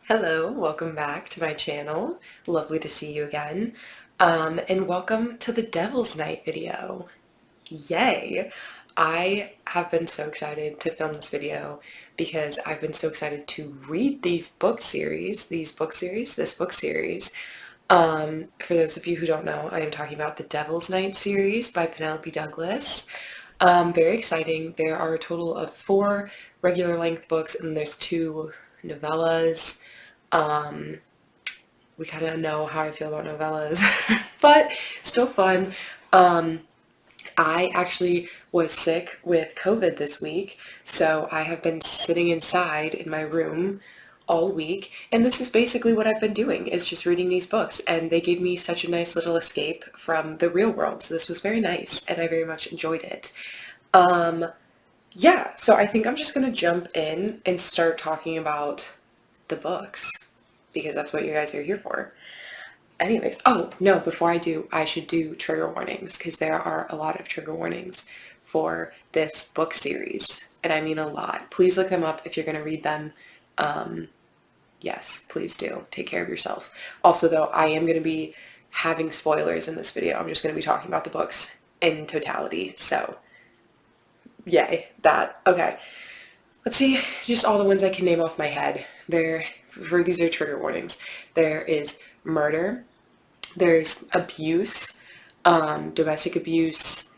Hello, welcome back to my channel. Lovely to see you again. And welcome to the Devil's Night video. Yay! I have been so excited to film this video because I've been so excited to read this book series. For those of you who don't know, I am talking about the Devil's Night series by Penelope Douglas. Very exciting. There are a total of 4 regular length books and there's 2 novellas. We kind of know how I feel about novellas, but still fun. I actually was sick with COVID this week, so I have been sitting inside in my room all week, and this is basically what I've been doing, is just reading these books, and they gave me such a nice little escape from the real world, so this was very nice, and I very much enjoyed it. Yeah, so I think I'm just gonna jump in and start talking about the books, because that's what you guys are here for. Anyways, oh no, before I do, I should do trigger warnings, because there are a lot of trigger warnings for this book series, and I mean a lot. Please look them up if you're going to read them. Yes, please do. Take care of yourself. Also though, I am going to be having spoilers in this video. I'm just going to be talking about the books in totality, so yay, that. Okay, let's see, just all the ones I can name off my head. These are trigger warnings. There is murder, there's abuse, domestic abuse,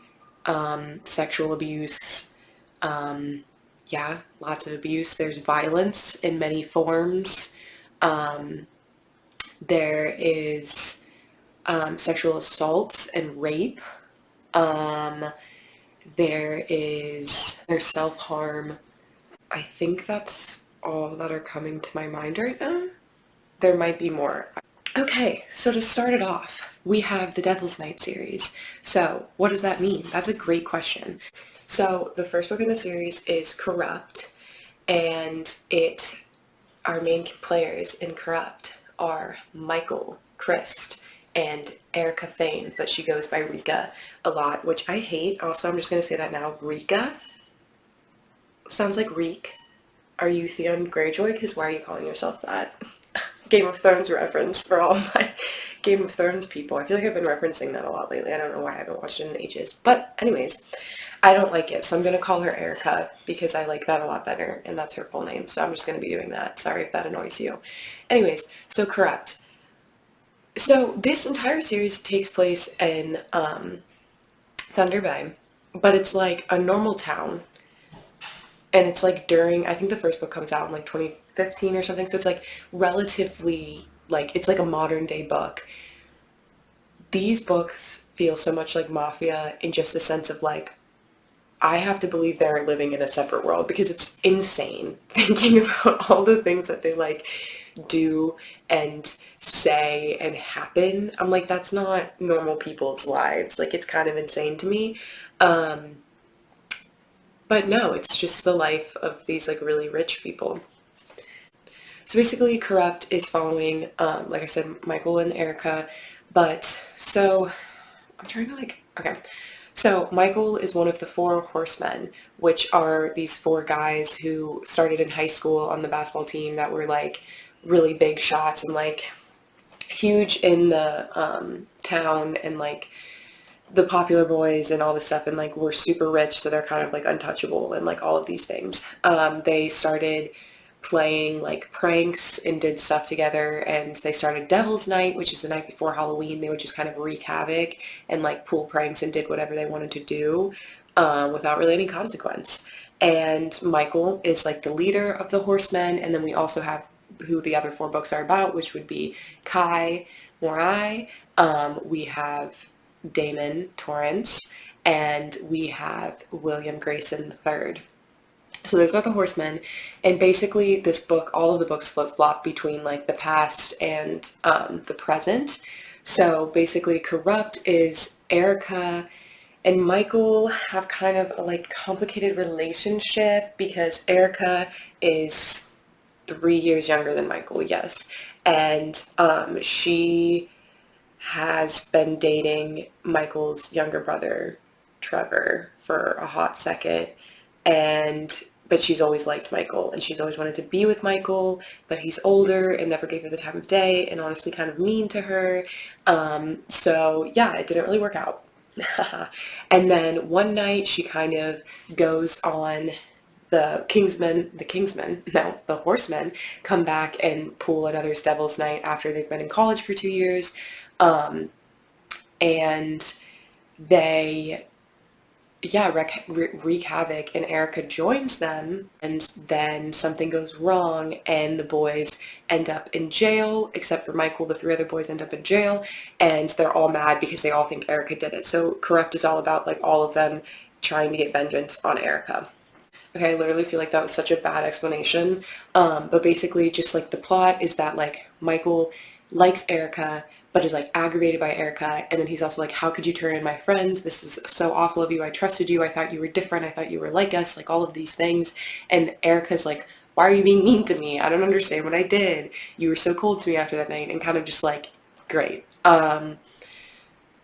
sexual abuse, yeah, lots of abuse. There's violence in many forms. There is sexual assault and rape. There's self-harm. I think that's all that are coming to my mind right now. There might be more. Okay, so to start it off, we have the Devil's Night series. So what does that mean? That's a great question. So the first book in the series is Corrupt, and our main players in Corrupt are Michael, Christ, and Erica Fane, but she goes by Rika a lot, which I hate. Also, I'm just going to say that now. Rika sounds like Reek. Are you Theon Greyjoy? Because why are you calling yourself that? Game of Thrones reference for all my Game of Thrones people. I feel like I've been referencing that a lot lately. I don't know why I haven't watched it in ages. But anyways, I don't like it, so I'm going to call her Erica because I like that a lot better, and that's her full name, so I'm just going to be doing that. Sorry if that annoys you. Anyways, so Corrupt. So this entire series takes place in Thunder Bay, but it's like a normal town. And it's like I think the first book comes out in like 2015 or something, so it's like relatively, like, it's like a modern day book. These books feel so much like Mafia in just the sense of like, I have to believe they're living in a separate world because it's insane thinking about all the things that they like do and say and happen. I'm like, that's not normal people's lives. Like, it's kind of insane to me. But no, it's just the life of these like really rich people. So basically Corrupt is following, like I said, Michael and Erica, but so I'm trying to okay. So Michael is one of the 4 horsemen, which are these 4 guys who started in high school on the basketball team that were like really big shots and like huge in the town and like the popular boys and all this stuff, and like we're super rich, so they're kind of like untouchable and like all of these things. They started playing like pranks and did stuff together, and they started Devil's Night, which is the night before Halloween. They would just kind of wreak havoc and like pull pranks and did whatever they wanted to do without really any consequence. And Michael is like the leader of the horsemen, and then we also have who the other 4 books are about, which would be Kai Morai. We have Damon Torrance, and we have William Grayson III. So those are the horsemen, and basically this book, all of the books flip-flop between like the past and the present. So basically Corrupt is Erica and Michael have kind of a like complicated relationship because Erica is 3 years younger than Michael, yes, and she has been dating Michael's younger brother, Trevor, for a hot second, and but she's always liked Michael, and she's always wanted to be with Michael, but he's older and never gave her the time of day, and honestly kind of mean to her. So yeah, it didn't really work out. And then one night she kind of goes on, the horsemen come back and pull another Devil's Night after they've been in college for 2 years. And they, yeah, wreak havoc, and Erica joins them, and then something goes wrong and the boys end up in jail, except for Michael. The three other boys end up in jail, and they're all mad because they all think Erica did it. So Corrupt is all about like all of them trying to get vengeance on Erica. Okay, I literally feel like that was such a bad explanation. But basically just like the plot is that like Michael likes Erica, but is like aggravated by Erica, and then he's also like, how could you turn in my friends? This is so awful of you. I trusted you. I thought you were different. I thought you were like us, like all of these things. And Erica's like, why are you being mean to me? I don't understand what I did. You were so cold to me after that night, and kind of just like, great. And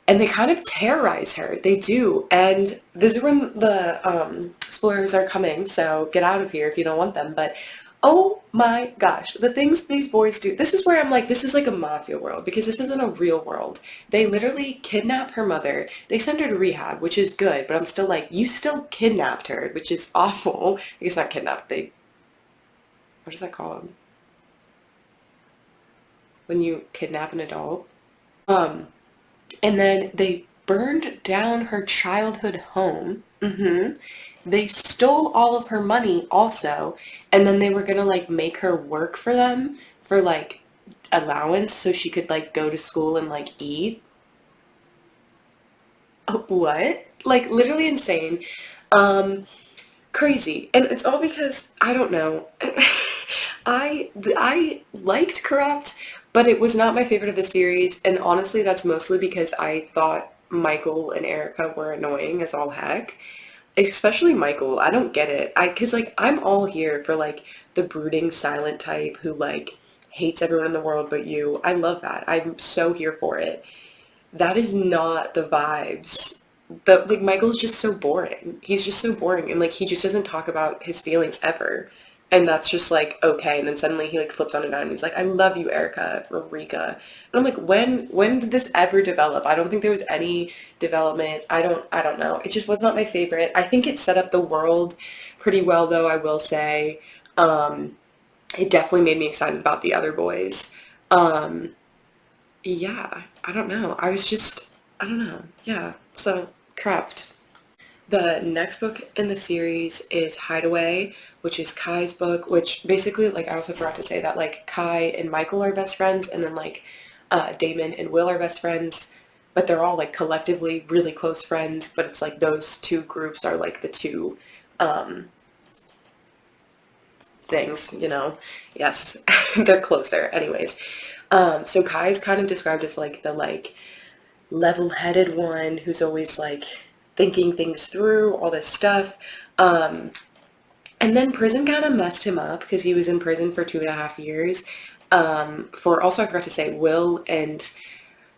they kind of terrorize her. They do. And this is when the spoilers are coming, so get out of here if you don't want them. But oh my gosh, the things these boys do. This is where I'm like, this is like a mafia world, because this isn't a real world. They literally kidnap her mother. They send her to rehab, which is good, but I'm still like, you still kidnapped her, which is awful. I guess not kidnapped, what is that called? When you kidnap an adult? And then they burned down her childhood home. They stole all of her money also, and then they were gonna like make her work for them for like allowance so she could like go to school and like eat. What? Like literally insane. Crazy. And it's all because I don't know. I liked Corrupt, but it was not my favorite of the series, and honestly that's mostly because I thought Michael and Erica were annoying as all heck. Especially Michael. I don't get it. Cause like I'm all here for like the brooding silent type who like hates everyone in the world but you. I love that. I'm so here for it. That is not the vibes. Like Michael's just so boring. He's just so boring, and like he just doesn't talk about his feelings ever. And that's just like okay, and then suddenly he like flips on a dime and he's like, I love you, Erica or Rika. And I'm like, when did this ever develop? I don't think there was any development. I don't know. It just was not my favorite. I think it set up the world pretty well though, I will say. It definitely made me excited about the other boys. Yeah, I don't know. I don't know. Yeah, so Corrupt. The next book in the series is Hideaway, which is Kai's book, which basically, like, I also forgot to say that, like, Kai and Michael are best friends, and then, like, Damon and Will are best friends, but they're all, like, collectively really close friends, but it's, like, those two groups are, like, the two, things, you know? Yes, they're closer. Anyways, so Kai's kind of described as, like, the, like, level-headed one who's always, like, thinking things through, all this stuff. And then prison kind of messed him up because he was in prison for 2.5 years. Also, I forgot to say, Will and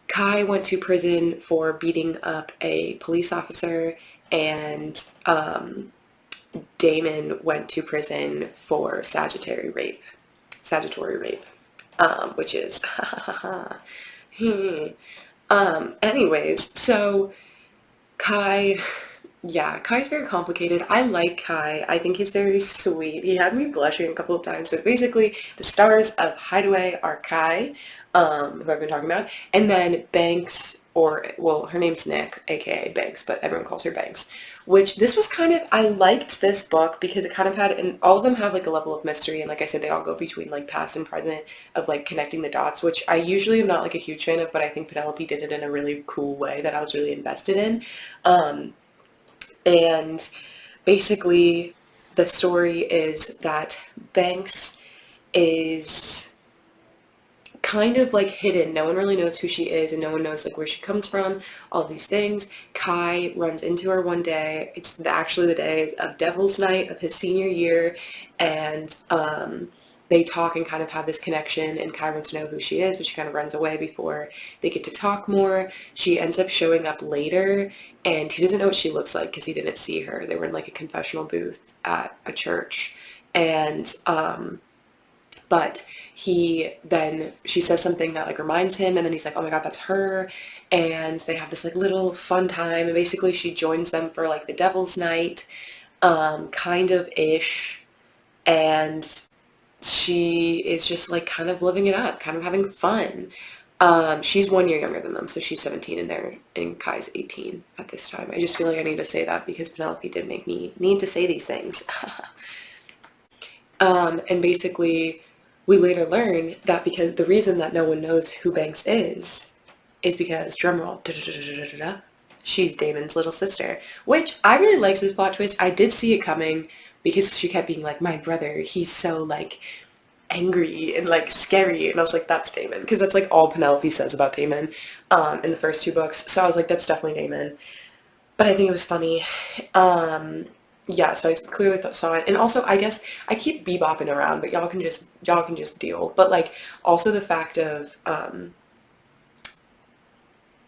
Kai went to prison for beating up a police officer, and Damon went to prison for Sagittary rape, which is anyways, so Kai's very complicated. I like Kai. I think he's very sweet. He had me blushing a couple of times, but basically the stars of Hideaway are Kai, who I've been talking about, and then Banks, her name's Nick, aka Banks, but everyone calls her Banks, which this was kind of, I liked this book because it kind of had, and all of them have like a level of mystery, and like I said, they all go between like past and present of like connecting the dots, which I usually am not like a huge fan of, but I think Penelope did it in a really cool way that I was really invested in. And basically the story is that Banks is kind of like hidden. No one really knows who she is, and no one knows like where she comes from, all these things. Kai runs into her one day. It's actually the day of Devil's Night of his senior year, and they talk and kind of have this connection, and Kai wants to know who she is, but she kind of runs away before they get to talk more. She ends up showing up later, and he doesn't know what she looks like because he didn't see her. They were in like a confessional booth at a church, and but she says something that like reminds him, and then he's like, oh my god, that's her. And they have this like little fun time, and basically she joins them for like the devil's night, kind of ish, and she is just like kind of living it up, kind of having fun. She's 1 year younger than them, so she's 17 and Kai's 18 at this time. I just feel like I need to say that because Penelope did make me need to say these things. And basically we later learn that because the reason that no one knows who Banks is because, drumroll, she's Damon's little sister, which I really liked this plot twist. I did see it coming because she kept being like, my brother, he's so like angry and like scary, and I was like, that's Damon, because that's like all Penelope says about Damon in the first 2 books. So I was like, that's definitely Damon. But I think it was funny. Yeah, so I clearly saw it. And also, I guess I keep bebopping around, but y'all can just deal. But like also the fact of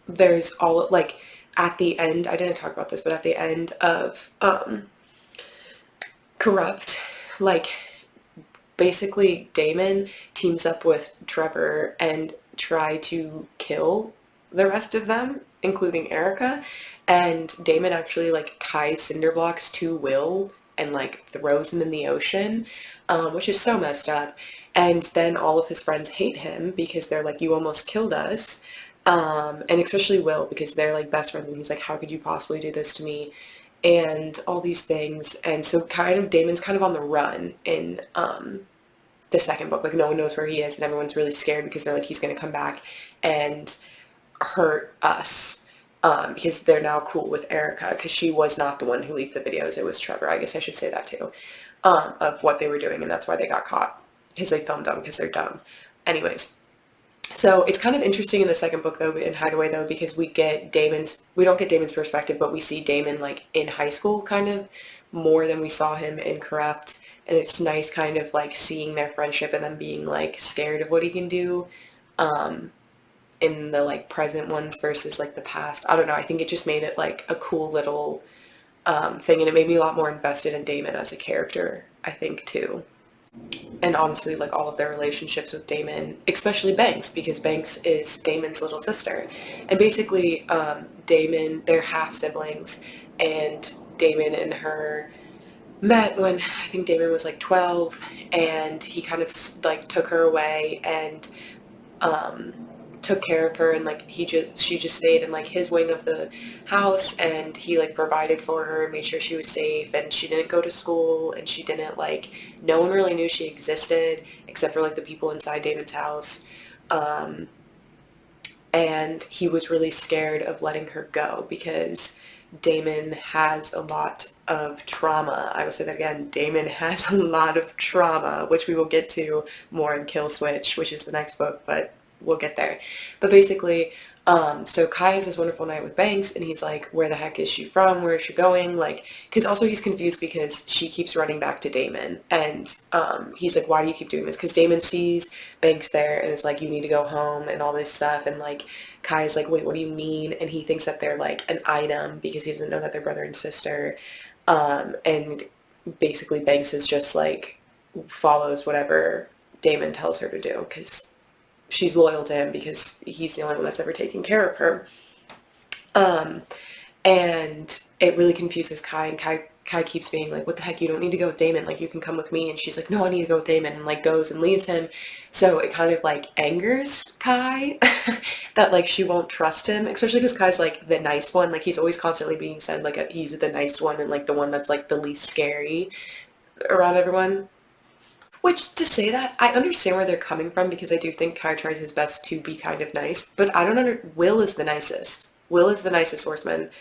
there's all like at the end, I didn't talk about this, but at the end of Corrupt, like basically Damon teams up with Trevor and try to kill the rest of them, including Erica, and Damon actually like ties cinder blocks to Will and like throws him in the ocean, which is so messed up. And then all of his friends hate him because they're like, you almost killed us. And especially Will, because they're like best friends, and he's like, how could you possibly do this to me? And all these things. And so kind of Damon's kind of on the run in the second book. Like no one knows where he is, and everyone's really scared because they're like, he's going to come back and hurt us, because they're now cool with Erica, because she was not the one who leaked the videos. It was Trevor. I guess I should say that too, of what they were doing, and that's why they got caught, because they filmed them because they're dumb. Anyways, so it's kind of interesting in the second book though, in Hideaway though, because we don't get Damon's perspective, but we see Damon like in high school kind of more than we saw him in Corrupt. And it's nice kind of like seeing their friendship and them being like scared of what he can do in the like present ones versus like the past. I don't know. I think it just made it like a cool little thing, and it made me a lot more invested in Damon as a character, I think, too. And honestly, like all of their relationships with Damon, especially Banks, because Banks is Damon's little sister. And basically, they're half siblings, and Damon and her met when I think Damon was like 12, and he kind of like took her away and took care of her, and like she just stayed in like his wing of the house, and he like provided for her and made sure she was safe, and she didn't go to school, and she didn't like, no one really knew she existed except for like the people inside Damon's house, and he was really scared of letting her go because Damon has a lot of trauma. I will say that again. Damon has a lot of trauma, which we will get to more in Kill Switch, which is the next book, but we'll get there. But basically, so Kai has this wonderful night with Banks, and he's like, where the heck is she from? Where is she going? Like, because also he's confused because she keeps running back to Damon, and he's like, why do you keep doing this? Because Damon sees Banks there and is like, you need to go home and all this stuff, and like Kai's like, wait, what do you mean? And he thinks that they're like an item because he doesn't know that they're brother and sister, and basically Banks is just like follows whatever Damon tells her to do because she's loyal to him because he's the only one that's ever taken care of her. And it really confuses Kai, and Kai keeps being like, what the heck, you don't need to go with Damon, like you can come with me. And she's like, no, I need to go with Damon, and like goes and leaves him. So it kind of like angers Kai that like she won't trust him, especially because Kai's like the nice one. Like he's always constantly being said like he's the nice one and like the one that's like the least scary around everyone. Which, to say that, I understand where they're coming from because I do think Kai tries his best to be kind of nice, but I don't Will is the nicest. Will is the nicest horseman.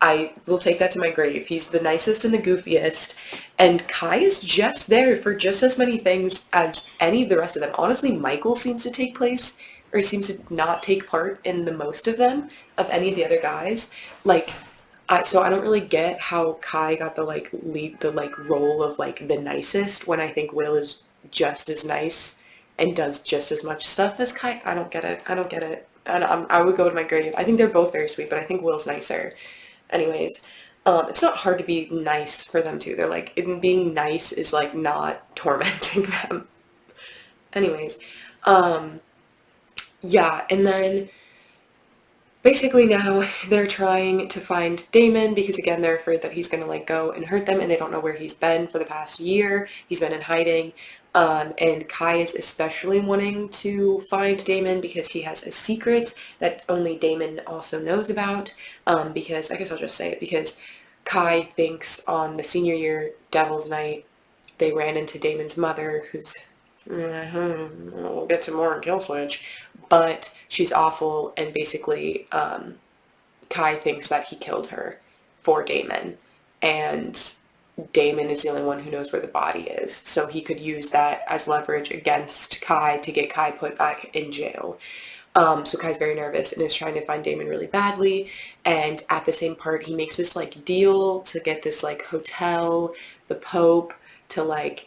I will take that to my grave. He's the nicest and the goofiest, and Kai is just there for just as many things as any of the rest of them. Honestly, Michael seems to take place, or seems to not take part in the most of them, of any of the other guys. Like, so I don't really get how Kai got the like lead, the like role of like the nicest, when I think Will is just as nice and does just as much stuff as Kai. I don't get it. I don't get it. And I would go to my grave. I think they're both very sweet, but I think Will's nicer. Anyways, it's not hard to be nice for them too. They're like, being nice is like not tormenting them. Anyways, yeah, and then basically now they're trying to find Damon because again, they're afraid that he's going to like go and hurt them and they don't know where he's been for the past year. He's been in hiding. And Kai is especially wanting to find Damon because he has a secret that only Damon also knows about. Because, I guess I'll just say it, because Kai thinks on the senior year Devil's Night, they ran into Damon's mother, who's, we'll get to more in Kill Switch, but she's awful, and basically Kai thinks that he killed her for Damon, and Damon is the only one who knows where the body is, so he could use that as leverage against Kai to get Kai put back in jail. So Kai's very nervous and is trying to find Damon really badly, and at the same part he makes this like deal to get this like hotel, the Pope, to like,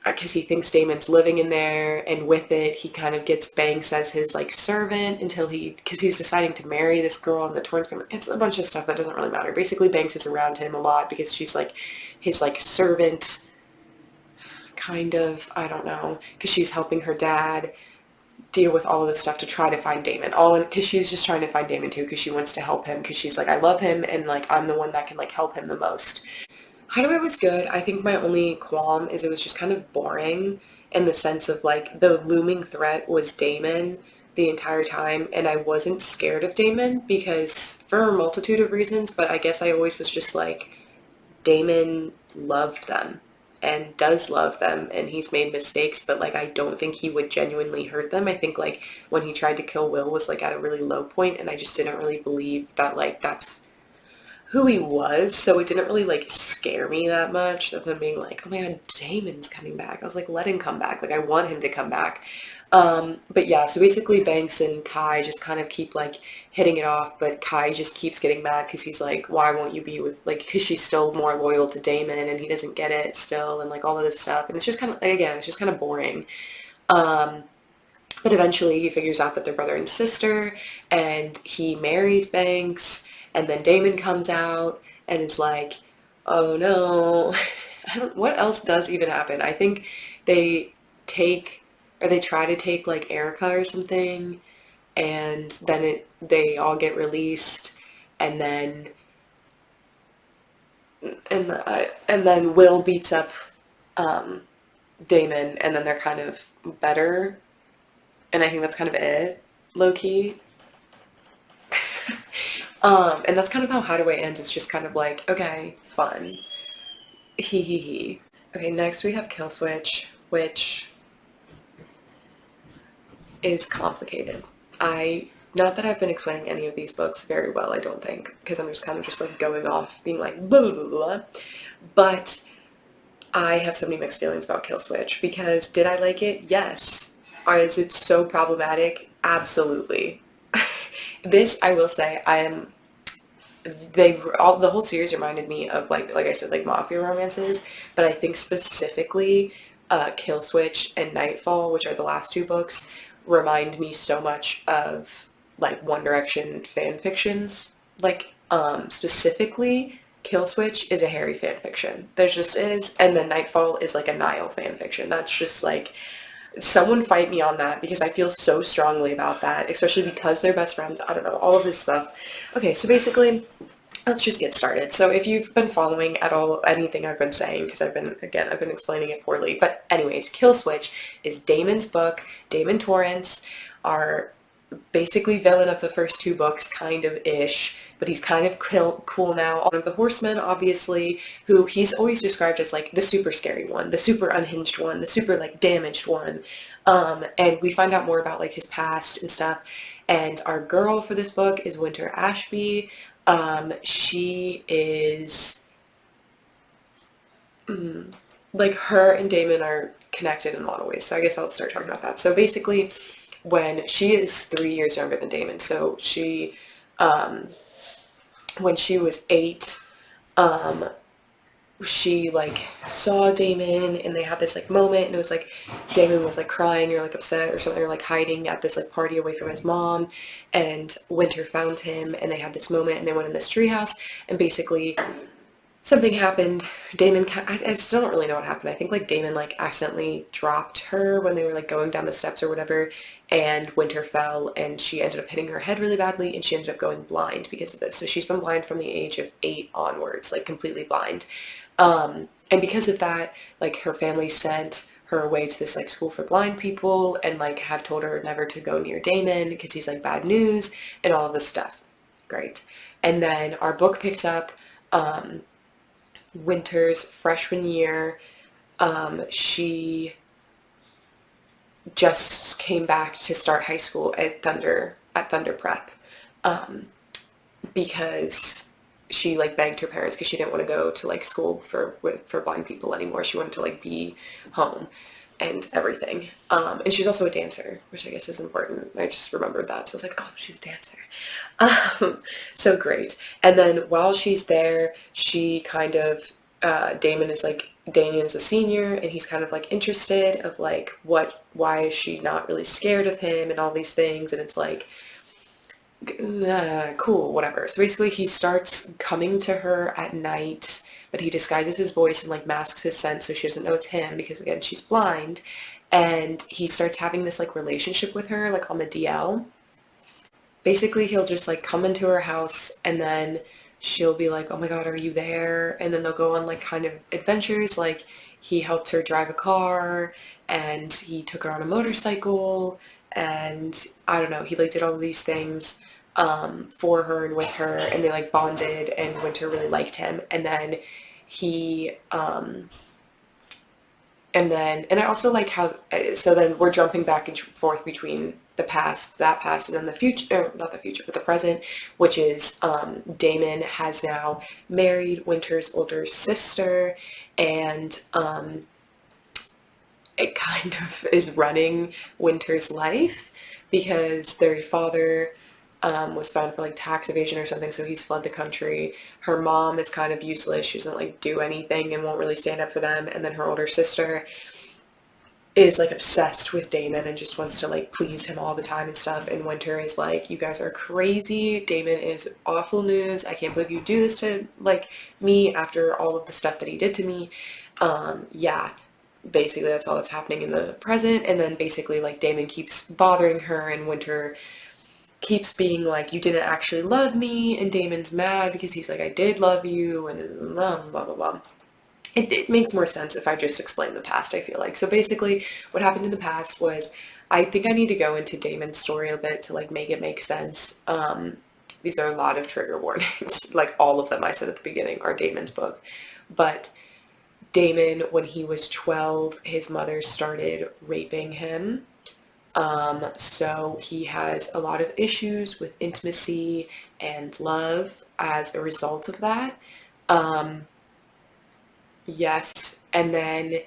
because he thinks Damon's living in there, and with it he kind of gets Banks as his like servant until because he's deciding to marry this girl and the Torrance family. It's a bunch of stuff that doesn't really matter. Basically Banks is around him a lot because she's like his like servant, kind of, I don't know, because she's helping her dad deal with all of this stuff to try to find Damon, all because she's just trying to find Damon too because she wants to help him, because she's like, I love him and like I'm the one that can like help him the most. Hideaway was good. I think my only qualm is it was just kind of boring in the sense of like the looming threat was Damon the entire time, and I wasn't scared of Damon because for a multitude of reasons, but I guess I always was just like, Damon loved them and does love them, and he's made mistakes, but like I don't think he would genuinely hurt them. I think like when he tried to kill Will was like at a really low point, and I just didn't really believe that like that's who he was, so it didn't really like scare me that much of him being like, oh my god, Damon's coming back. I was like, let him come back, like I want him to come back. But yeah, so basically Banks and Kai just kind of keep like hitting it off, but Kai just keeps getting mad because he's like, why won't you be with, like, because she's still more loyal to Damon and he doesn't get it still, and like all of this stuff, and it's just kind of, again, it's just kind of boring. But eventually he figures out that they're brother and sister, and he marries Banks, and then Damon comes out, and it's like, oh no. What else does even happen? I think they try to take like Erica or something, and then they all get released, and then Will beats up Damon, and then they're kind of better, and I think that's kind of it, low-key. And that's kind of how Hideaway ends. It's just kind of like, okay, fun. Hee hee hee. Okay, next we have Kill Switch, which is complicated. Not that I've been explaining any of these books very well, I don't think, because I'm just kind of just like going off, being like, blah, blah, blah, blah. But I have so many mixed feelings about Kill Switch, because did I like it? Yes. Is it so problematic? Absolutely. This, I will say, the whole series reminded me of like I said, like mafia romances, but I think specifically Kill Switch and Nightfall, which are the last two books, remind me so much of like One Direction fan fictions. Like specifically Kill Switch is a Harry fan fiction. There just is, and then Nightfall is like a Niall fan fiction. That's just like, someone fight me on that, because I feel so strongly about that, especially because they're best friends. I don't know, all of this stuff. Okay, so basically, let's just get started. So if you've been following at all anything I've been saying, because I've been explaining it poorly, but anyways, Kill Switch is Damon's book. Damon Torrance, are basically villain of the first two books, kind of ish, but he's kind of cool now. One of the Horsemen, obviously, who he's always described as like the super scary one, the super unhinged one, the super like damaged one. And we find out more about like his past and stuff. And our girl for this book is Winter Ashby. She is like, her and Damon are connected in a lot of ways. So I guess I'll start talking about that. So basically, when she is 3 years younger than Damon, so she, when she was 8, she like saw Damon and they had this like moment, and it was like Damon was like crying or like upset or something, or like hiding at this like party away from his mom, and Winter found him and they had this moment and they went in this treehouse, and basically something happened. Damon, I still don't really know what happened. I think like Damon like accidentally dropped her when they were like going down the steps or whatever, and Winter fell and she ended up hitting her head really badly, and she ended up going blind because of this. So she's been blind from the age of 8 onwards, like completely blind. And because of that, like her family sent her away to this like school for blind people, and like have told her never to go near Damon because he's like bad news and all of this stuff. Great. And then our book picks up Winter's freshman year. She just came back to start high school at Thunder Prep, because she like begged her parents because she didn't want to go to like school for blind people anymore. She wanted to like be home and everything. And she's also a dancer, which I guess is important. I just remembered that, so I was like, oh, she's a dancer. So great. And then while she's there, she kind of Damon's a senior, and he's kind of like interested of like why is she not really scared of him and all these things, and it's like cool, whatever. So basically he starts coming to her at night, but he disguises his voice and like masks his scent so she doesn't know it's him because again she's blind, and he starts having this like relationship with her like on the DL. Basically he'll just like come into her house, and then she'll be like, oh my god, are you there? And then they'll go on like kind of adventures, like he helped her drive a car and he took her on a motorcycle, and I don't know, he like did all of these things for her and with her, and they like bonded, and Winter really liked him. And then he and I also like how, so then we're jumping back and forth between that past, and then the future, not the future, but the present, which is Damon has now married Winter's older sister, and it kind of is running Winter's life because their father was found for like tax evasion or something, so he's fled the country. Her mom is kind of useless. She doesn't like do anything and won't really stand up for them. And then her older sister is like obsessed with Damon and just wants to like please him all the time and stuff. And Winter is like, you guys are crazy. Damon is awful news. I can't believe you do this to like me after all of the stuff that he did to me. Yeah, basically that's all that's happening in the present. And then basically like Damon keeps bothering her, and Winter keeps being like, you didn't actually love me, and Damon's mad because he's like, I did love you, and blah blah blah blah. It makes more sense if I just explain the past, I feel like. So basically what happened in the past was, I think I need to go into Damon's story a bit to like make it make sense. These are a lot of trigger warnings. Like all of them I said at the beginning are Damon's book. But Damon, when he was 12, his mother started raping him. So he has a lot of issues with intimacy and love as a result of that. Yes, and then,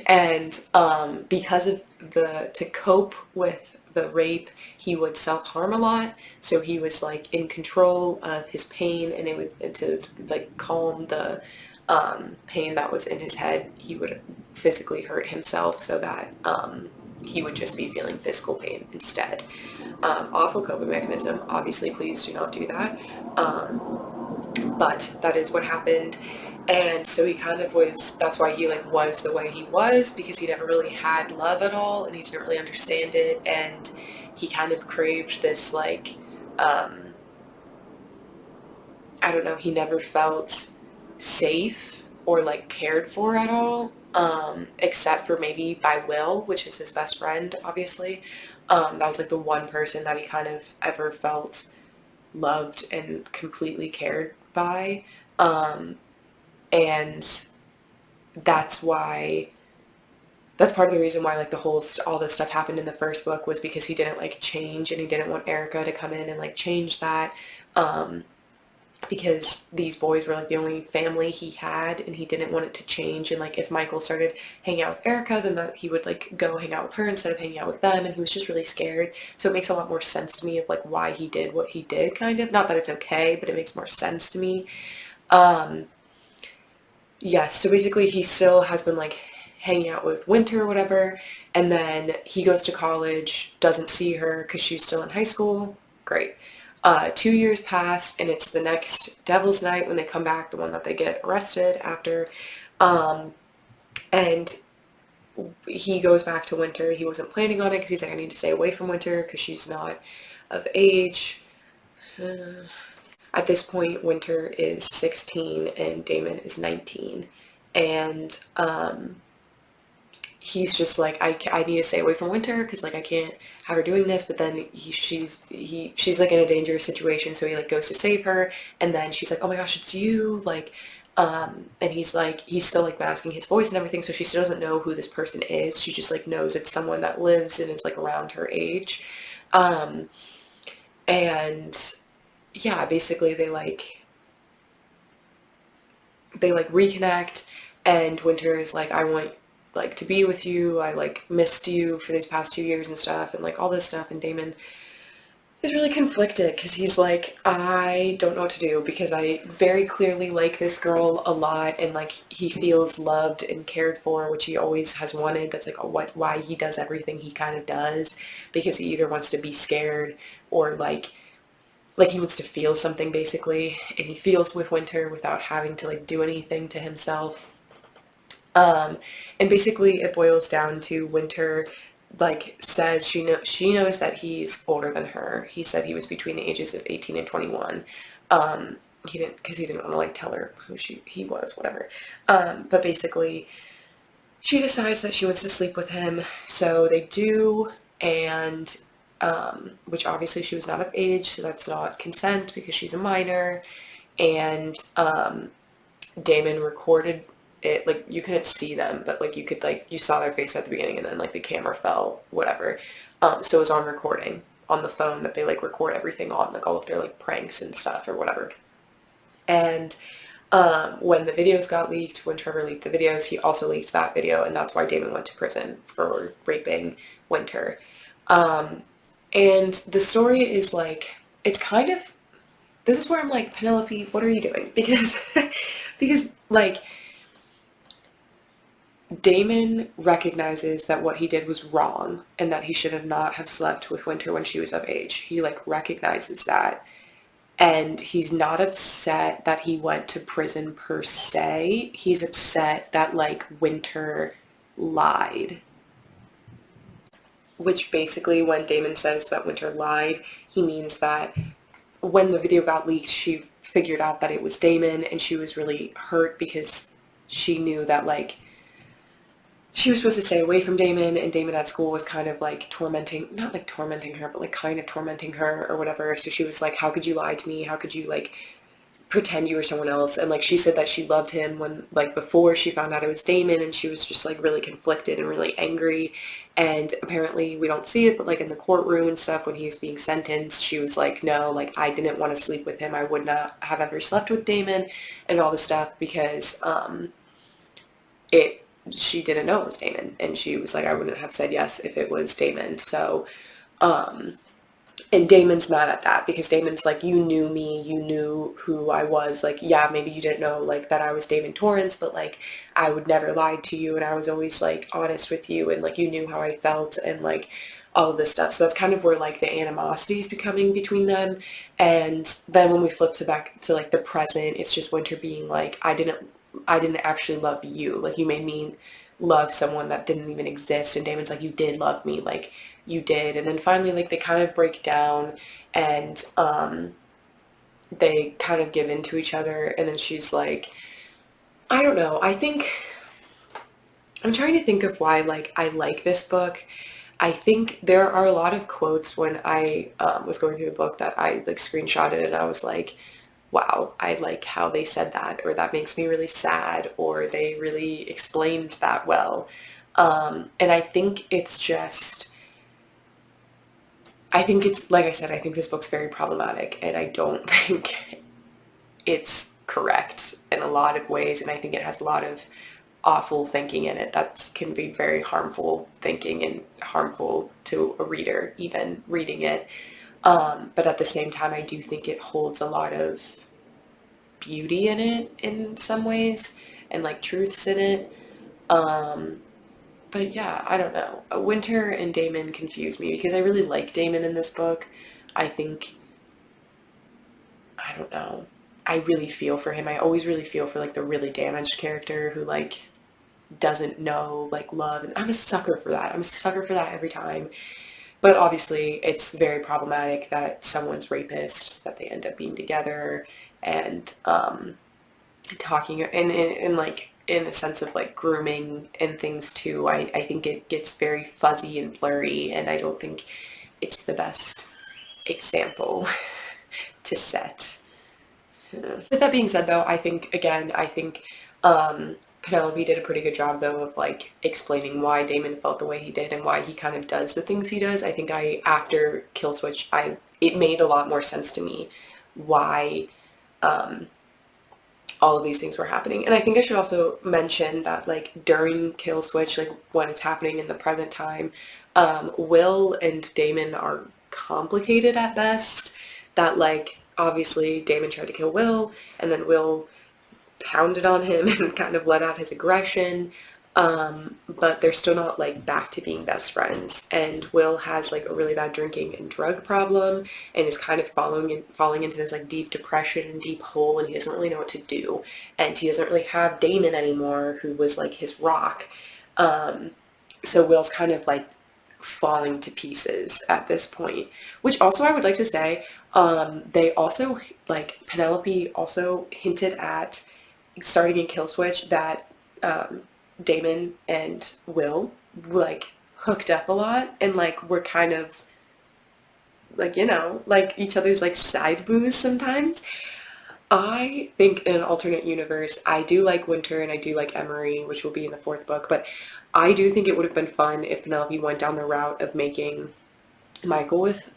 and because of to cope with the rape, he would self-harm a lot. So he was like in control of his pain, and it would, to like calm the pain that was in his head, he would physically hurt himself so that he would just be feeling physical pain instead. Awful coping mechanism. Obviously, please do not do that. But that is what happened. And so he kind of was, that's why he like was the way he was, because he never really had love at all, and he didn't really understand it, and he kind of craved this like, I don't know, he never felt safe or like cared for at all, except for maybe by Will, which is his best friend, obviously. That was like the one person that he kind of ever felt loved and completely cared by. And that's part of the reason why like all this stuff happened in the first book, was because he didn't like change, and he didn't want Erica to come in and like change that. because these boys were like the only family he had, and he didn't want it to change. And like if Michael started hanging out with Erica, then that he would like go hang out with her instead of hanging out with them, and he was just really scared. So it makes a lot more sense to me of like why he did what he did, kind of. Not that it's okay, but it makes more sense to me. Yes, so basically he still has been like hanging out with Winter or whatever, and then he goes to college, doesn't see her because she's still in high school. Great. 2 years pass, and it's the next Devil's Night when they come back, the one that they get arrested after. And he goes back to Winter. He wasn't planning on it because he's like, I need to stay away from Winter because she's not of age. At this point, Winter is 16 and Damon is 19. And he's just like, I need to stay away from Winter because like I can't have her doing this. But then she's like in a dangerous situation, so he like goes to save her, and then she's like, oh my gosh, it's you, like, and he's like, he's still like masking his voice and everything, so she still doesn't know who this person is. She just like knows it's someone that lives and is like around her age. And yeah, basically they reconnect, and Winter is like, I want like to be with you, I like missed you for these past 2 years and stuff, and like all this stuff. And Damon is really conflicted because he's like, I don't know what to do because I very clearly like this girl a lot, and like he feels loved and cared for, which he always has wanted. That's like why he does everything he kind of does, because he either wants to be scared or like he wants to feel something basically, and he feels with Winter without having to like do anything to himself. And basically it boils down to Winter like says she knows that he's older than her. He said he was between the ages of 18 and 21. He didn't want to like tell her who he was, whatever. But basically she decides that she wants to sleep with him, so they do. And which obviously she was not of age, so that's not consent because she's a minor. And Damon recorded it, like you couldn't see them, but like you could, like you saw their face at the beginning, and then like the camera fell, whatever. So it was on recording on the phone that they like record everything on, like all of their like pranks and stuff or whatever. And when the videos got leaked, when Trevor leaked the videos, he also leaked that video, and that's why Damon went to prison for raping Winter. And the story is like, it's kind of, this is where I'm like, Penelope, what are you doing? Because like Damon recognizes that what he did was wrong and that he should not have slept with Winter when she was of age. He like recognizes that, and he's not upset that he went to prison per se. He's upset that like Winter lied. Which basically, when Damon says that Winter lied, he means that when the video got leaked, she figured out that it was Damon, and she was really hurt because she knew that like she was supposed to stay away from Damon, and Damon at school was kind of like not like tormenting her, but like kind of tormenting her or whatever. So she was like, how could you lie to me? How could you like pretend you were someone else? And like she said that she loved him when like before she found out it was Damon, and she was just like really conflicted and really angry. And apparently we don't see it, but like in the courtroom and stuff when he was being sentenced, she was like, no, like I didn't want to sleep with him, I would not have ever slept with Damon and all this stuff, because she didn't know it was Damon, and she was like, I wouldn't have said yes if it was Damon. So and Damon's mad at that because Damon's like, you knew me, you knew who I was, like, yeah, maybe you didn't know like that I was Damon Torrance, but like I would never lie to you, and I was always like honest with you, and like you knew how I felt, and like all of this stuff. So that's kind of where like the animosity is becoming between them. And then when we flip to back to like the present, it's just Winter being like, I didn't actually love you, like you made me love someone that didn't even exist. And Damon's like, you did love me, like you did. And then finally like they kind of break down, and they kind of give in to each other. And then she's like, I don't know, I think I'm trying to think of why like I like this book. I think there are a lot of quotes when I was going through the book that I like screenshotted, and I was like, wow, I like how they said that, or that makes me really sad, or they really explained that well. And I think it's just, I think it's, like I said, I think this book's very problematic, and I don't think it's correct in a lot of ways, and I think it has a lot of awful thinking in it that can be very harmful thinking and harmful to a reader even reading it. But at the same time, I do think it holds a lot of beauty in it in some ways, and like truths in it. But yeah, I don't know. Winter and Damon confuse me because I really like Damon in this book. I think, I don't know. I really feel for him. I always really feel for like the really damaged character who like doesn't know like love, and I'm a sucker for that. I'm a sucker for that every time. But obviously it's very problematic that someone's rapist, that they end up being together and talking and like in a sense of like grooming and things too. I think it gets very fuzzy and blurry, and I don't think it's the best example to set. With that being said though, I think Penelope did a pretty good job though of like explaining why Damon felt the way he did and why he kind of does the things he does. I think after Kill Switch, it made a lot more sense to me why all of these things were happening. And I think I should also mention that like during Kill Switch, like when it's happening in the present time, Will and Damon are complicated at best. That like obviously Damon tried to kill Will, and then Will pounded on him and kind of let out his aggression. But they're still not like back to being best friends. And Will has like a really bad drinking and drug problem and is kind of falling into this like deep depression and deep hole, and he doesn't really know what to do. And he doesn't really have Damon anymore, who was like his rock. So Will's kind of like falling to pieces at this point, which also I would like to say, they also like Penelope also hinted at starting in Kill Switch that Damon and Will like hooked up a lot and like were kind of like, you know, like each other's like side boos sometimes. I think in an alternate universe, I do like Winter and I do like Emory, which will be in the fourth book, but I do think it would have been fun if Penelope went down the route of making Michael with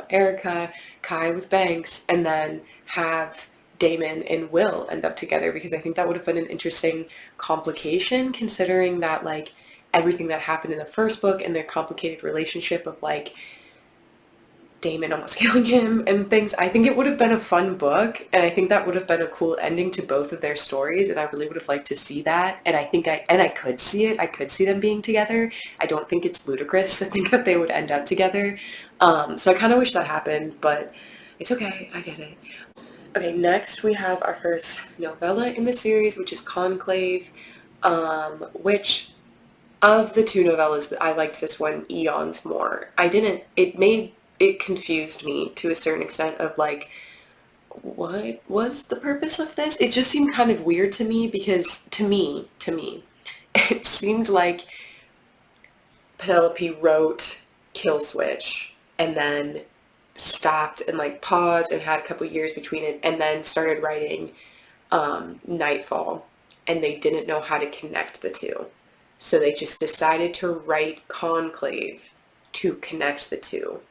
Erica, Kai with Banks, and then have Damon and Will end up together, because I think that would have been an interesting complication considering that like everything that happened in the first book and their complicated relationship of like Damon almost killing him and things. I think it would have been a fun book, and I think that would have been a cool ending to both of their stories, and I really would have liked to see that. And I think I could see it. I could see them being together. I don't think it's ludicrous to think that they would end up together. So I kind of wish that happened, but it's okay. I get it. Okay, next we have our first novella in the series, which is Conclave, which of the two novellas, I liked this one eons more. It confused me to a certain extent of like, what was the purpose of this? It just seemed kind of weird to me because to me, it seemed like Penelope wrote Kill Switch and then stopped and like paused and had a couple years between it and then started writing Nightfall, and they didn't know how to connect the two. So they just decided to write Conclave to connect the two,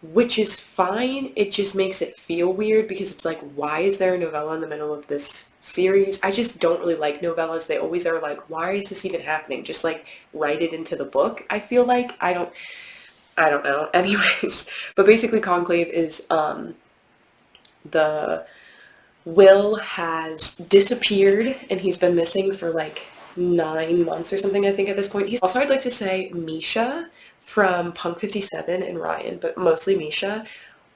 which is fine. It just makes it feel weird because it's like, why is there a novella in the middle of this series? I just don't really like novellas. They always are like, why is this even happening? Just like write it into the book. I feel like I don't know. Anyways, but basically Conclave is the Will has disappeared and he's been missing for like 9 months or something, I think, at this point. I'd like to say Misha from Punk 57 and Ryan, but mostly Misha,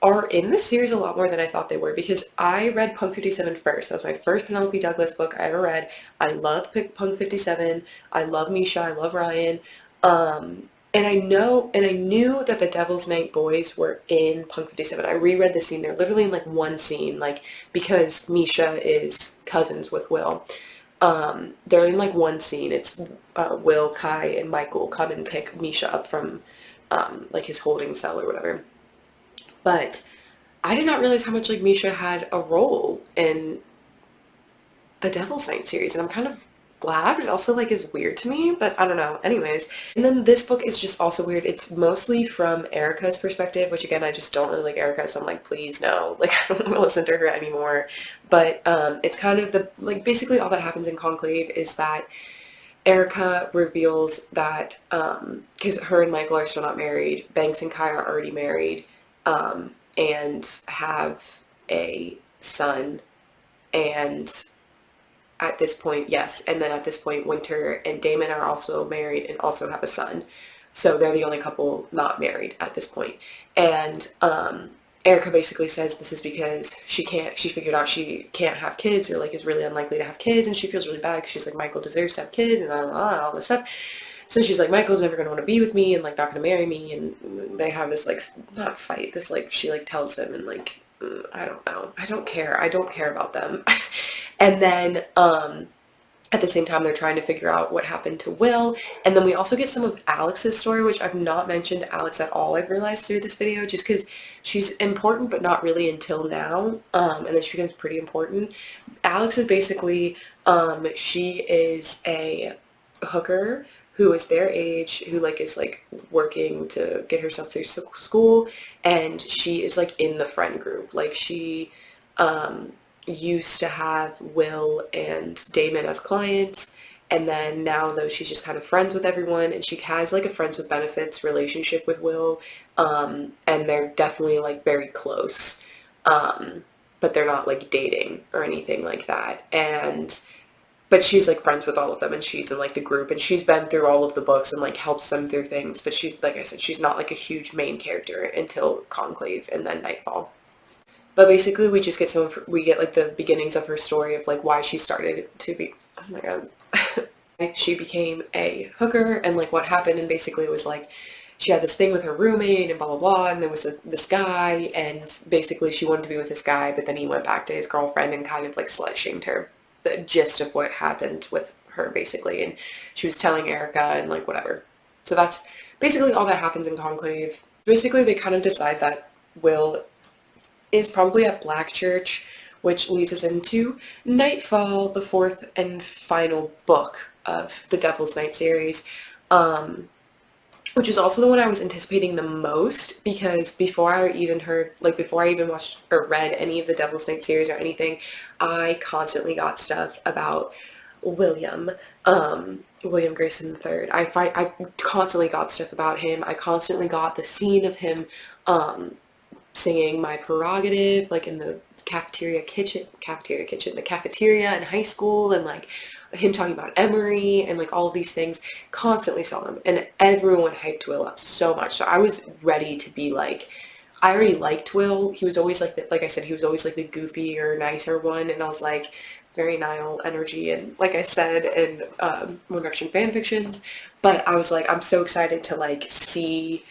are in the series a lot more than I thought they were, because I read Punk 57 first. That was my first Penelope Douglas book I ever read. I love Punk 57. I love Misha. I love Ryan. And I knew that the Devil's Night boys were in Punk 57. I reread the scene. They're literally in like one scene, like because Misha is cousins with Will. They're in like one scene. It's Will, Kai, and Michael come and pick Misha up from like his holding cell or whatever. But I did not realize how much like Misha had a role in the Devil's Night series, and I'm kind of glad, but it also like is weird to me, but I don't know. Anyways, and then this book is just also weird. It's mostly from Erica's perspective, which again, I just don't really like Erica, so I'm like, please no, like I don't want to listen to her anymore. But it's kind of the, like basically all that happens in Conclave is that Erica reveals that, because her and Michael are still not married, Banks and Kai are already married, and have a son, and at this point, yes, and then at this point, Winter and Damon are also married and also have a son, so they're the only couple not married at this point, and, Erica basically says this is because she figured out she can't have kids, or like is really unlikely to have kids, and she feels really bad because she's like, Michael deserves to have kids and all this stuff. So she's like, Michael's never going to want to be with me and like not going to marry me, and they have this like, not fight, this like, she like tells him, and like, I don't know, I don't care about them. And then at the same time, they're trying to figure out what happened to Will. And then we also get some of Alex's story, which I've not mentioned Alex at all, I've realized through this video, just because she's important, but not really until now. And then she becomes pretty important. Alex is basically, she is a hooker who is their age, who like is like working to get herself through school. And she is like in the friend group. Like she, used to have Will and Damon as clients, and then now though she's just kind of friends with everyone, and she has like a friends with benefits relationship with Will, and they're definitely like very close, but they're not like dating or anything like that, but she's like friends with all of them, and she's in like the group, and she's been through all of the books and like helps them through things, but she's, like I said, she's not like a huge main character until Conclave and then Nightfall. But basically, we just get we get like the beginnings of her story of like why she started to be, oh my god, she became a hooker, and like what happened, and basically it was like she had this thing with her roommate and blah blah blah, and there was this guy, and basically she wanted to be with this guy, but then he went back to his girlfriend and kind of like slut shamed her. The gist of what happened with her basically, and she was telling Erica and like whatever. So that's basically all that happens in Conclave. Basically, they kind of decide that Will is probably at Black Church, which leads us into Nightfall, the fourth and final book of the Devil's Night series, which is also the one I was anticipating the most, because before I even watched or read any of the Devil's Night series or anything, I constantly got stuff about William Grayson III. I constantly got stuff about him. I constantly got the scene of him, singing My Prerogative, like in the cafeteria in high school, and like him talking about Emory and like all of these things. Constantly saw them, and everyone hyped Will up so much. So I was ready to be like, I already liked Will. He was always like, like I said, he was always like the goofy or nicer one, and I was like, very Niall energy, and like I said in One Direction fan fictions. But I was like, I'm so excited to like see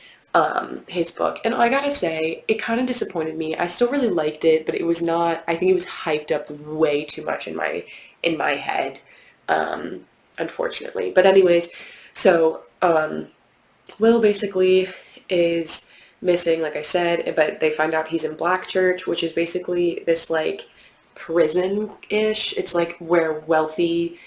his book, and I gotta say, it kind of disappointed me. I still really liked it, but it was not, I think it was hyped up way too much in my head, unfortunately. But anyways, so Will basically is missing, like I said, but they find out he's in Black Church, which is basically this like prison-ish. It's like where wealthy,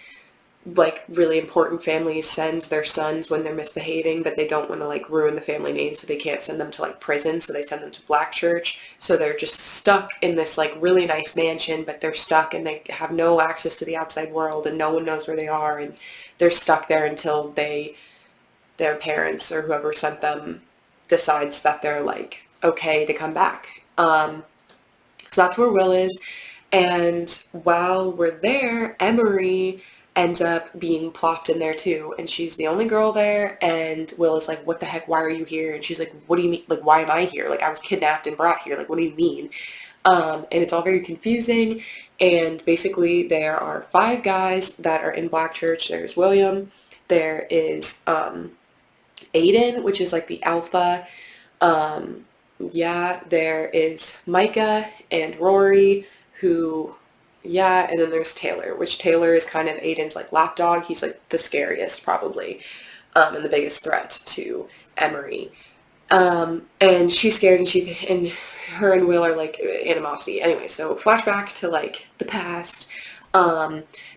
like really important families send their sons when they're misbehaving, but they don't want to like ruin the family name, so they can't send them to like prison, so they send them to Black Church. So they're just stuck in this like really nice mansion, but they're stuck and they have no access to the outside world, and no one knows where they are, and they're stuck there until their parents or whoever sent them decides that they're like okay to come back. So that's where Will is. And while we're there, Emory ends up being plopped in there too, and she's the only girl there, and Will is like, what the heck, why are you here? And she's like, what do you mean, like, why am I here? Like, I was kidnapped and brought here, like, what do you mean? And it's all very confusing, and basically there are 5 guys that are in Black Church. There's William, there is Aiden, which is like the alpha, there is Micah and Rory, who, and then there's Taylor, which Taylor is kind of Aiden's like lapdog. He's like the scariest probably, and the biggest threat to Emory. And she's scared, and her and Will are like animosity. Anyway, so flashback to like the past.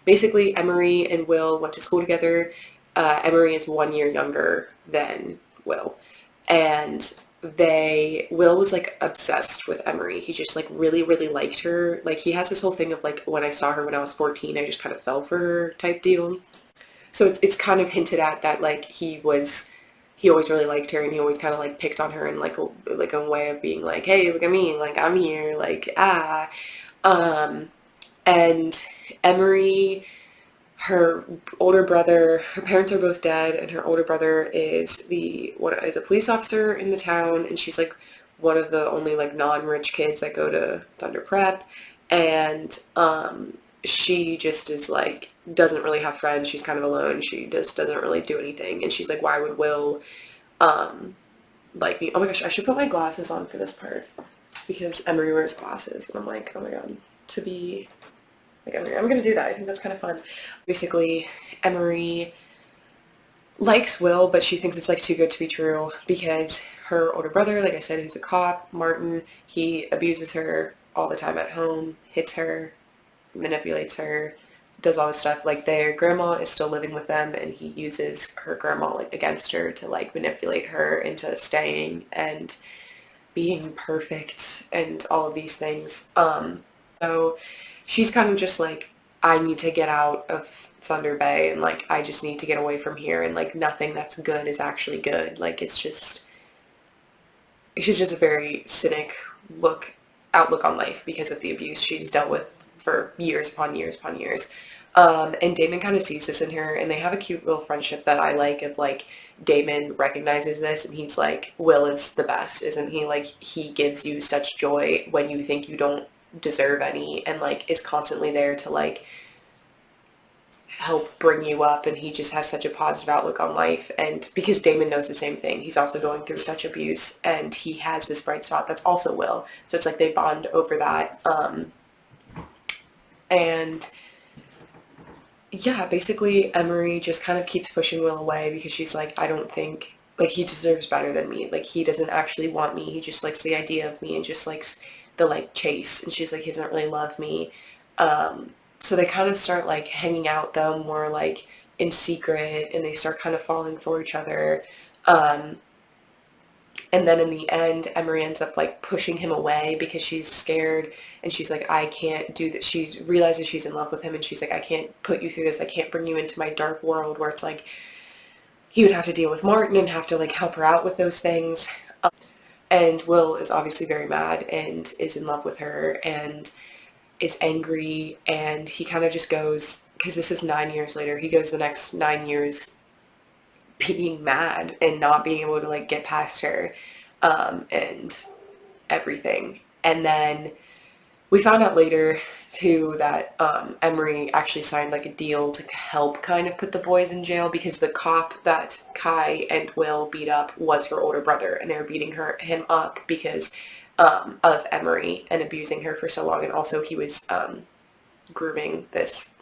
Basically, Emory and Will went to school together. Emory is 1 year younger than Will. And Will was like obsessed with Emory. He just like really, really liked her. Like he has this whole thing of like, when I saw her when I was 14, I just kind of fell for her type deal. So it's kind of hinted at that like he always really liked her, and he always kind of like picked on her in like a way of being like, hey, look at me, like I'm here, like and Emory, her older brother, her parents are both dead, and her older brother is a police officer in the town, and she's like one of the only like non-rich kids that go to Thunder Prep, and she just is like doesn't really have friends. She's kind of alone. She just doesn't really do anything, and she's like, why would Will like me? Oh my gosh, I should put my glasses on for this part because Emory wears glasses, and I'm like, oh my god, to be like Emory. I'm gonna do that. I think that's kind of fun. Basically, Emory likes Will, but she thinks it's like too good to be true because her older brother, like I said, who's a cop, Martin, he abuses her all the time at home, hits her, manipulates her, does all this stuff. Like their grandma is still living with them, and he uses her grandma like against her to like manipulate her into staying and being perfect and all of these things. So she's kind of just like, I need to get out of Thunder Bay, and like I just need to get away from here, and like nothing that's good is actually good. Like she's just a very cynic outlook on life because of the abuse she's dealt with for years upon years upon years. And Damon kind of sees this in her, and they have a cute little friendship that I like, of like Damon recognizes this, and he's like, Will is the best, isn't he? Like he gives you such joy when you think you don't deserve any, and like is constantly there to like help bring you up, and he just has such a positive outlook on life. And because Damon knows the same thing, he's also going through such abuse, and he has this bright spot that's also Will, so it's like they bond over that. And yeah, basically Emory just kind of keeps pushing Will away because she's like, I don't think like he deserves better than me, like he doesn't actually want me, he just likes the idea of me and just likes the like chase, and she's like, he doesn't really love me. So they kind of start like hanging out though more like in secret, and they start kind of falling for each other. And then in the end, Emory ends up like pushing him away because she's scared, and she's like, I can't do that. She realizes she's in love with him, and she's like, I can't put you through this. I can't bring you into my dark world where it's like he would have to deal with Martin and have to like help her out with those things. And Will is obviously very mad and is in love with her and is angry, and he kind of just goes, because this is 9 years later, he goes the next 9 years being mad and not being able to like get past her, and everything. And then we found out later too that Emory actually signed like a deal to help kind of put the boys in jail, because the cop that Kai and Will beat up was her older brother, and they were beating him up because of Emory and abusing her for so long. And also he was grooming this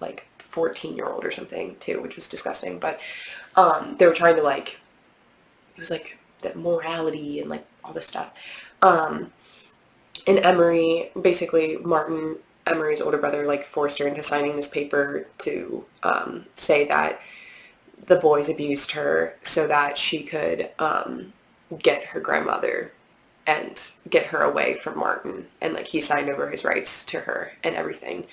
like 14-year-old or something too, which was disgusting. But they were trying to like, it was like that morality and like all this stuff. And Emory, basically Martin, Emory's older brother, like forced her into signing this paper to say that the boys abused her so that she could get her grandmother and get her away from Martin. And like he signed over his rights to her and everything,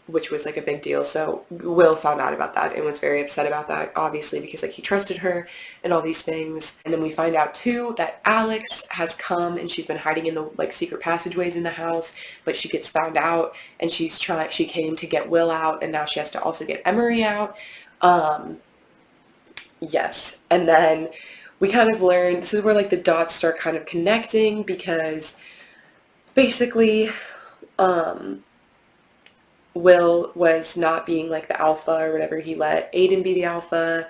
which was like a big deal. So Will found out about that and was very upset about that, obviously, because like he trusted her and all these things. And then we find out too that Alex has come, and she's been hiding in the like secret passageways in the house, but she gets found out, and she came to get Will out, and now she has to also get Emory out. Yes. And then we kind of learn, this is where like the dots start kind of connecting, because basically Will was not being like the alpha or whatever. He let Aiden be the alpha,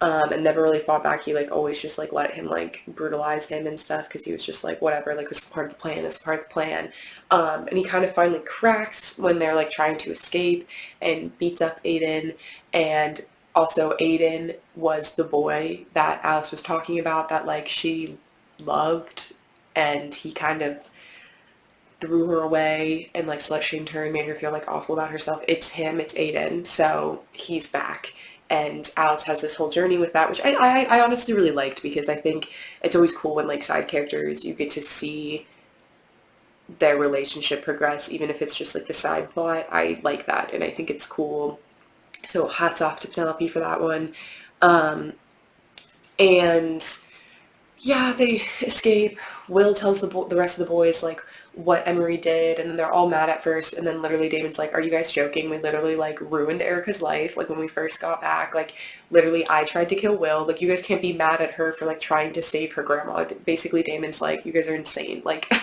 and never really fought back. He like always just like let him like brutalize him and stuff, because he was just like, whatever, like this is part of the plan, this is part of the plan. And he kind of finally cracks when they're like trying to escape, and beats up Aiden. And also Aiden was the boy that Alice was talking about that like she loved, and he kind of threw her away and like slut shamed her and made her feel like awful about herself. It's him, it's Aiden, so he's back. And Alex has this whole journey with that, which I honestly really liked, because I think it's always cool when like side characters, you get to see their relationship progress, even if it's just like the side plot. I like that, and I think it's cool. So hats off to Penelope for that one. And yeah, they escape. Will tells the rest of the boys like what Emory did, and then they're all mad at first, and then literally Damon's like, are you guys joking? We literally like ruined Erica's life, like when we first got back, like literally I tried to kill Will, like you guys can't be mad at her for like trying to save her grandma. Basically Damon's like, you guys are insane, like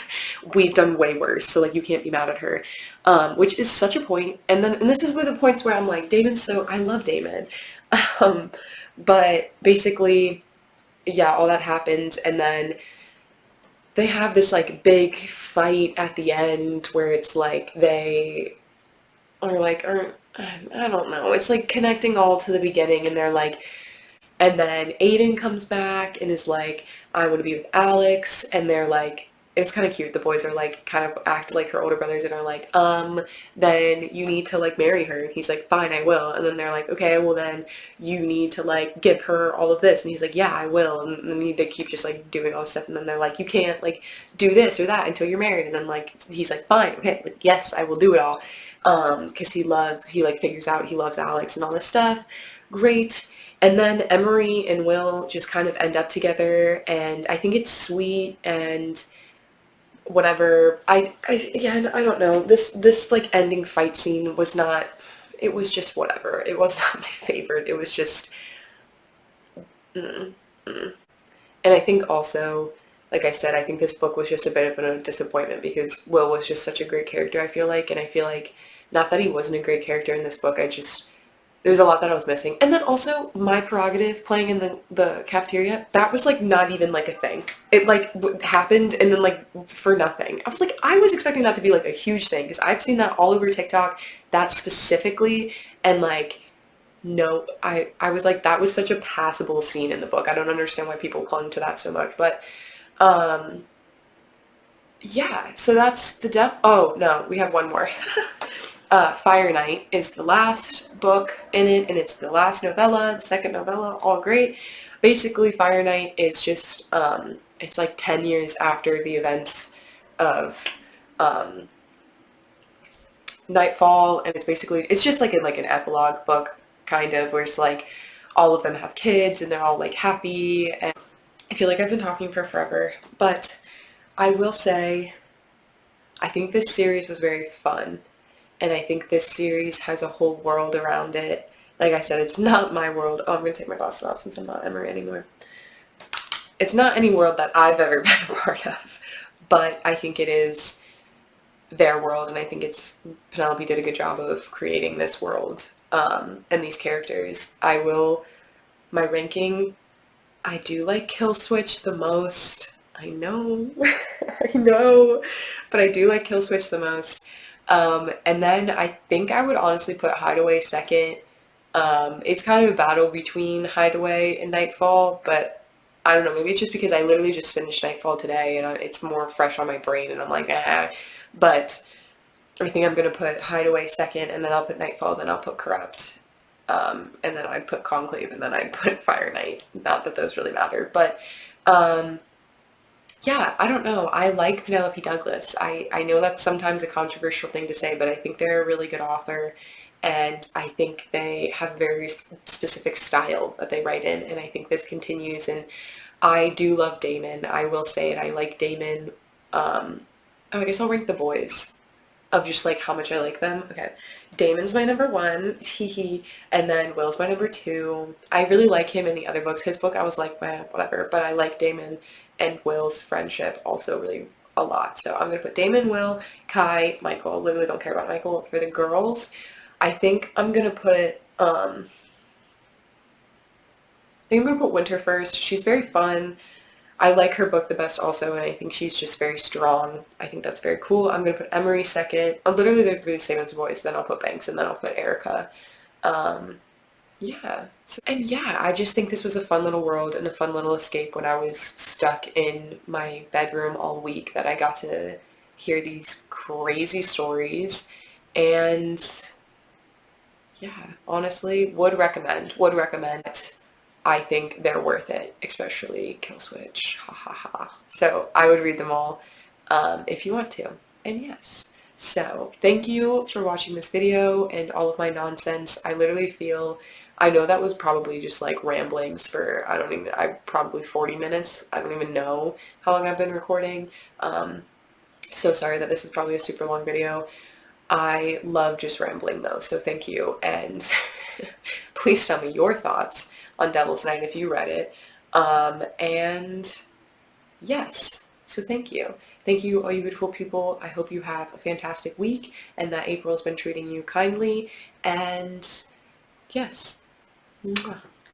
we've done way worse, so like you can't be mad at her, which is such a point. And this is one of the points where I'm like, I love Damon. But basically, yeah, all that happens, and then they have this like big fight at the end where it's like they are like, I don't know, it's like connecting all to the beginning, and they're like, and then Aiden comes back and is like, I want to be with Alex, and they're like, it's kind of cute. The boys are like, kind of act like her older brothers and are like, then you need to like marry her. And he's like, fine, I will. And then they're like, okay, well then you need to like give her all of this. And he's like, yeah, I will. And then they keep just like doing all this stuff. And then they're like, you can't like do this or that until you're married. And then like, he's like, fine, okay, like, yes, I will do it all. Cause he like figures out he loves Alex and all this stuff. Great. And then Emory and Will just kind of end up together, and I think it's sweet and whatever. Yeah, I don't know. This like ending fight scene was not, it was just whatever. It was not my favorite. It was just, mm, mm. And I think also, like I said, I think this book was just a bit of a disappointment because Will was just such a great character, I feel like, and I feel like, not that he wasn't a great character in this book, there's a lot that I was missing. And then also, my prerogative playing in the cafeteria, that was like not even like a thing. It like happened and then like for nothing. I was like, I was expecting that to be like a huge thing, because I've seen that all over TikTok, that specifically, and like, no, I was like, that was such a passable scene in the book. I don't understand why people clung to that so much, but yeah, so that's the oh no, we have one more. Fire Night is the last book in it, and it's the last novella, the second novella, all great. Basically, Fire Night is just, it's like 10 years after the events of Nightfall, and it's just like an epilogue book, kind of, where it's like all of them have kids, and they're all like happy, and I feel like I've been talking for forever, but I will say, I think this series was very fun. And I think this series has a whole world around it. Like I said, it's not my world. Oh, I'm going to take my glasses off since I'm not Emory anymore. It's not any world that I've ever been a part of, but I think it is their world, and I think Penelope did a good job of creating this world, and these characters. My ranking, I do like Kill Switch the most. I know, I know, but I do like Kill Switch the most. And then I think I would honestly put Hideaway second. It's kind of a battle between Hideaway and Nightfall, but I don't know, maybe it's just because I literally just finished Nightfall today and it's more fresh on my brain and I'm like, but I think I'm going to put Hideaway second, and then I'll put Nightfall, then I'll put Corrupt, and then I'd put Conclave, and then I'd put Fire Night. Not that those really matter, but, yeah, I don't know. I like Penelope Douglas. I know that's sometimes a controversial thing to say, but I think they're a really good author, and I think they have a very specific style that they write in, and I think this continues, and I do love Damon. I will say it. I like Damon. I guess I'll rank the boys of just like how much I like them. Okay. Damon's my number one, and then Will's my number two. I really like him in the other books. His book, I was like, whatever, but I like Damon and Will's friendship also really a lot. So I'm going to put Damon, Will, Kai, Michael. Literally don't care about Michael. For the girls, I think I'm going to put, Winter first. She's very fun. I like her book the best also, and I think she's just very strong. I think that's very cool. I'm going to put Emory second. Literally they're the same as boys. Then I'll put Banks, and then I'll put Erica. Yeah. And yeah, I just think this was a fun little world and a fun little escape when I was stuck in my bedroom all week, that I got to hear these crazy stories, and yeah, honestly, would recommend. I think they're worth it, especially Kill Switch. Ha ha ha. So I would read them all if you want to. And yes. So thank you for watching this video and all of my nonsense. I literally feel, I know that was probably just like ramblings for, probably 40 minutes. I don't even know how long I've been recording. So sorry that this is probably a super long video. I love just rambling though, so thank you, and please tell me your thoughts on Devil's Night if you read it, and yes, so thank you. Thank you, all you beautiful people. I hope you have a fantastic week, and that April's been treating you kindly, and yes. Mwah.